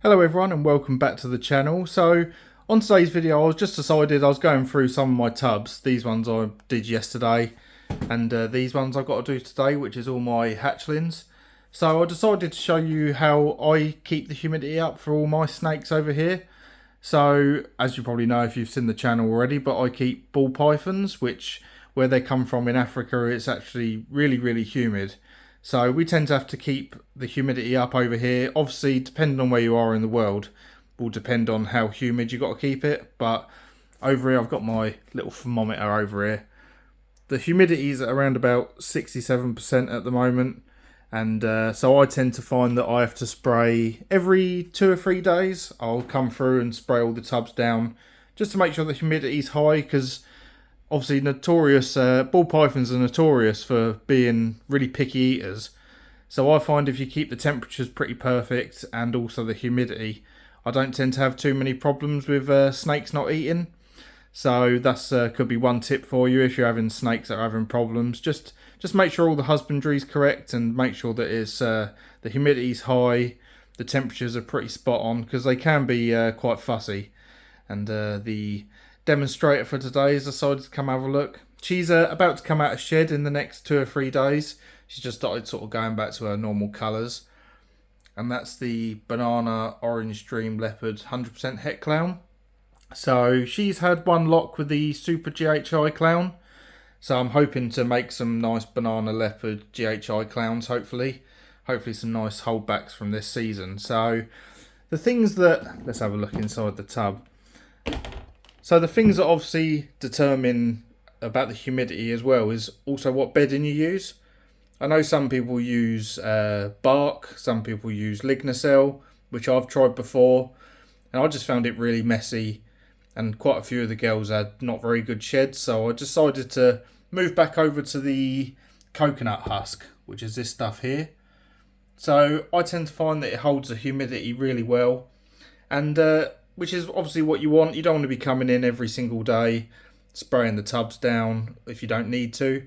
Hello everyone and welcome back to the channel. So on today's video I was going through some of my tubs. These ones I did yesterday and these ones I've got to do today, which is all my hatchlings. So I decided to show you how I keep the humidity up for all my snakes over here. So as you probably know if you've seen the channel already, but I keep ball pythons, which where they come from in Africa it's actually really humid. So we tend to have to keep the humidity up over here. Obviously, depending on where you are in the world, will depend on how humid you got to keep it. But over here, I've got my little thermometer over here. The humidity is at around about 67% at the moment. And so I tend to find that I have to spray every 2 or 3 days. I'll come through and spray all the tubs down just to make sure the humidity is high, because obviously ball pythons are notorious for being really picky eaters. So I find if you keep the temperatures pretty perfect and also the humidity, I don't tend to have too many problems with snakes not eating. So that's could be one tip for you if you're having snakes that are having problems. Just make sure all the husbandry is correct and make sure that it's the humidity is high, the temperatures are pretty spot on, because they can be quite fussy. And the demonstrator for today has decided to come have a look. She's about to come out of shed in the next 2 or 3 days. She's just started sort of going back to her normal colours. And that's the banana orange dream leopard 100% het clown. So she's had one lock with the super GHI clown. So I'm hoping to make some nice banana leopard GHI clowns, hopefully. Hopefully some nice holdbacks from this season. So the things that, let's have a look inside the tub. So the things that obviously determine about the humidity as well is also what bedding you use. I know some people use bark, some people use lignocell, which I've tried before, and I just found it really messy, and quite a few of the girls had not very good sheds, so I decided to move back over to the coconut husk, which is this stuff here. So I tend to find that it holds the humidity really well, and which is obviously what you want. You don't want to be coming in every single day spraying the tubs down if you don't need to.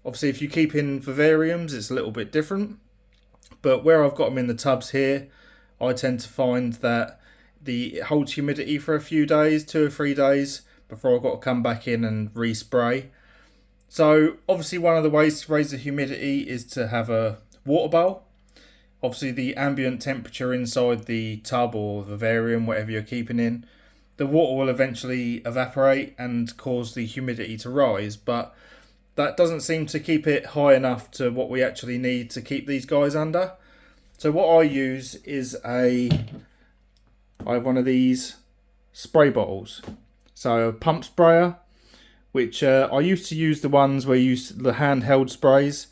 Obviously if you keep in vivariums it's a little bit different, but where I've got them in the tubs here, I tend to find that it holds humidity for a few days, 2 or 3 days, before I've got to come back in and respray. So obviously one of the ways to raise the humidity is to have a water bowl. Obviously the ambient temperature inside the tub or vivarium, whatever you're keeping in, the water will eventually evaporate and cause the humidity to rise, but that doesn't seem to keep it high enough to what we actually need to keep these guys under. So what I use is I have one of these spray bottles. So a pump sprayer, which I used to use the ones where you use the handheld sprays,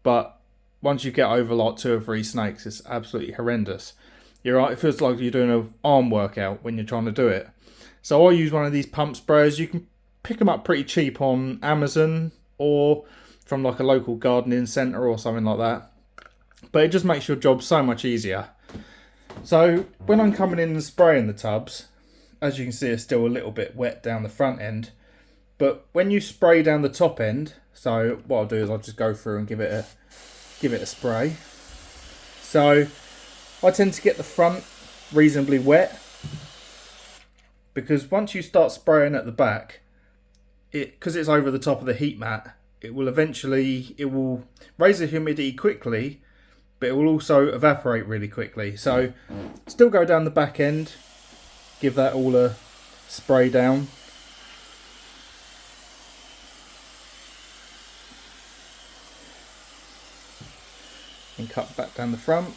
but once you get over like 2 or 3 snakes, it's absolutely horrendous. You're right, it feels like you're doing an arm workout when you're trying to do it. So I use one of these pump sprayers. You can pick them up pretty cheap on Amazon or from like a local gardening centre or something like that. But it just makes your job so much easier. So when I'm coming in and spraying the tubs, as you can see, it's still a little bit wet down the front end. But when you spray down the top end, so what I'll do is I'll just go through and give it a spray. So I tend to get the front reasonably wet, because once you start spraying at the back, because it's over the top of the heat mat, it will raise the humidity quickly, but it will also evaporate really quickly. So still go down the back end, give that all a spray down. And cut back down the front.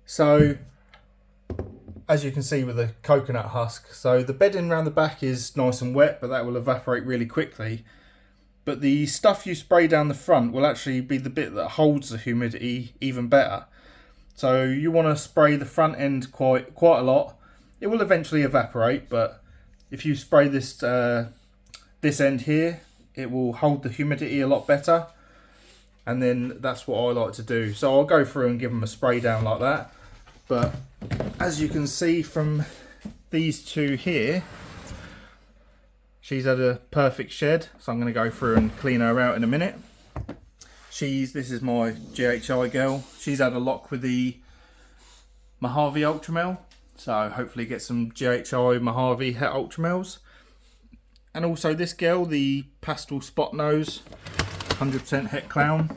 So as you can see with the coconut husk, so the bedding around the back is nice and wet, but that will evaporate really quickly. But the stuff you spray down the front will actually be the bit that holds the humidity even better. So you want to spray the front end quite a lot. It will eventually evaporate, but if you spray this end here, it will hold the humidity a lot better. And then that's what I like to do. So I'll go through and give them a spray down like that. But as you can see from these two here, she's had a perfect shed. So I'm going to go through and clean her out in a minute. This is my GHI girl. She's had a lock with the Mojave Ultramel. So hopefully get some GHI Mojave Het Ultramels. And also this girl, the Pastel Spot Nose 100% Het Clown.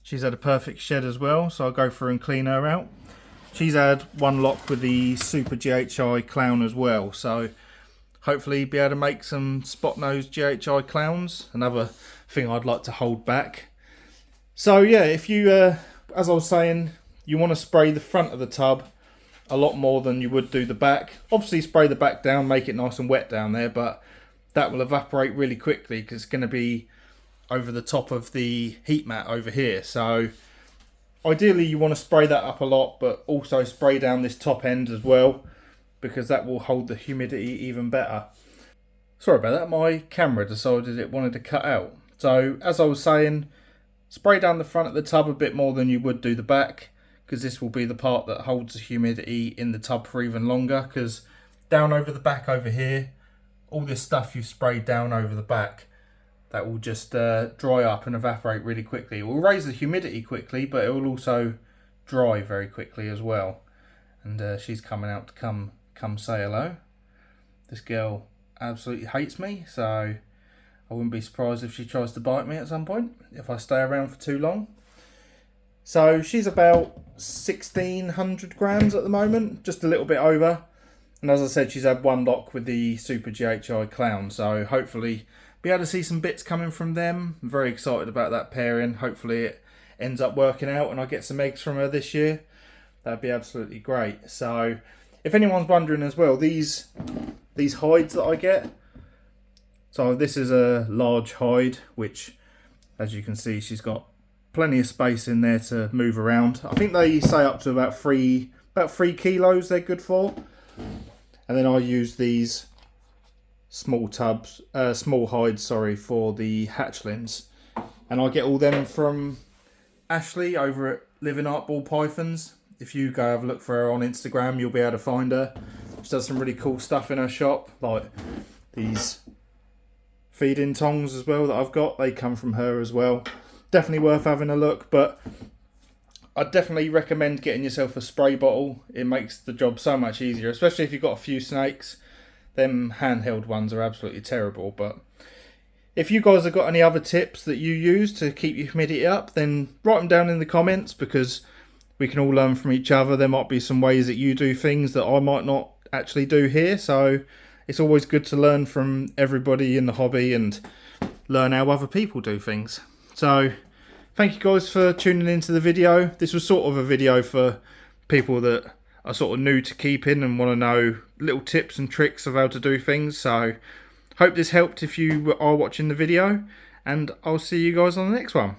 She's had a perfect shed as well, so I'll go through and clean her out. She's had one lock with the Super GHI Clown as well, so hopefully be able to make some Spot Nose GHI Clowns. Another thing I'd like to hold back. So yeah, if you, as I was saying, you want to spray the front of the tub a lot more than you would do the back. Obviously spray the back down, make it nice and wet down there, but that will evaporate really quickly because it's going to be over the top of the heat mat over here. So ideally you want to spray that up a lot, but also spray down this top end as well, because that will hold the humidity even better. Sorry about that, my camera decided it wanted to cut out. So as I was saying, spray down the front of the tub a bit more than you would do the back, because this will be the part that holds the humidity in the tub for even longer, because down over the back over here, all this stuff you've sprayed down over the back, that will just dry up and evaporate really quickly. It will raise the humidity quickly, but it will also dry very quickly as well. And she's coming out to come say hello. This girl absolutely hates me, so I wouldn't be surprised if she tries to bite me at some point if I stay around for too long. So she's about 1,600 grams at the moment, just a little bit over. And as I said, she's had one lock with the Super GHI Clown, so hopefully be able to see some bits coming from them. I'm very excited about that pairing. Hopefully it ends up working out and I get some eggs from her this year. That'd be absolutely great. So if anyone's wondering as well, these hides that I get, so this is a large hide, which as you can see, she's got plenty of space in there to move around. I think they say up to about 3 kilos they're good for. And then I use these small hides, for the hatchlings, and I get all them from Ashley over at Living Art Ball Pythons. If you go have a look for her on Instagram, you'll be able to find her. She does some really cool stuff in her shop, like these feeding tongs as well that I've got. They come from her as well. Definitely worth having a look, but I'd definitely recommend getting yourself a spray bottle. It makes the job so much easier, especially if you've got a few snakes. Them handheld ones are absolutely terrible, but if you guys have got any other tips that you use to keep your humidity up, then write them down in the comments, because we can all learn from each other. There might be some ways that you do things that I might not actually do here, so it's always good to learn from everybody in the hobby and learn how other people do things. So thank you guys for tuning into the video. This was sort of a video for people that are sort of new to keeping and want to know little tips and tricks of how to do things. So hope this helped if you are watching the video, and I'll see you guys on the next one.